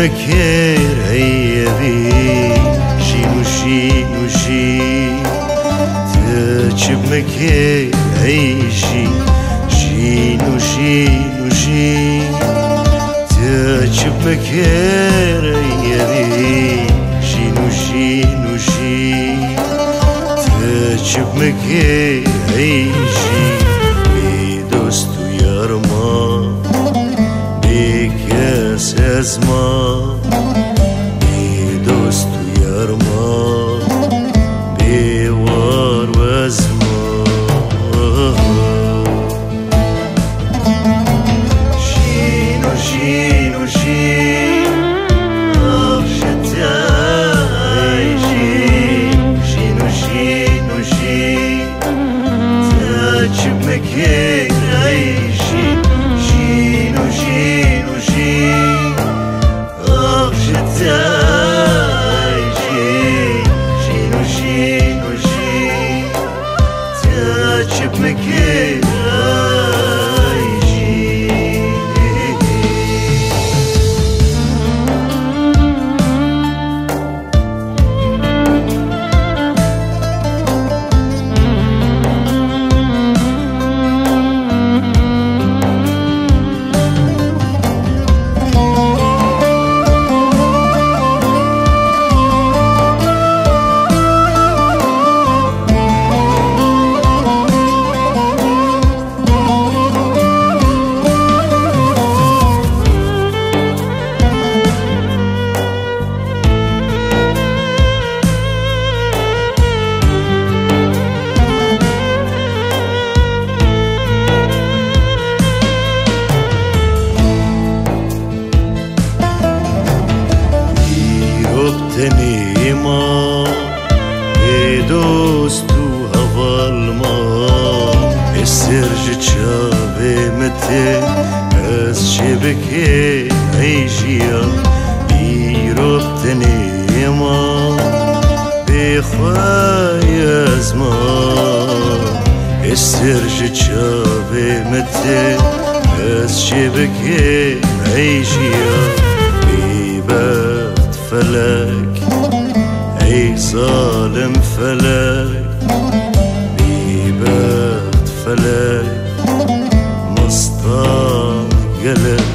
مكير هيبي شينو شينو شي تجيب مكير هيشي شينو شينو شي تجيب مكير هيبي شينو شينو شي تجيب مكير هيشي بدوستو يارما بكاس أزما بدوستو يارما بوار وزما شينو شينو شين أخشتاي شينو شينو شين تجيب مكير عيشي شينو شينو شين أخشتاي شينو شينو شين تجيب مكير تنيما بدوستو هوالما السرج تشابه متى از شبكي عيشيا بيروب تنيما بخواي ازما السرج تشابه متى از شبكي عيشيا بيبات فلك أي ظالم فلك بيبات فلك مسطر قلب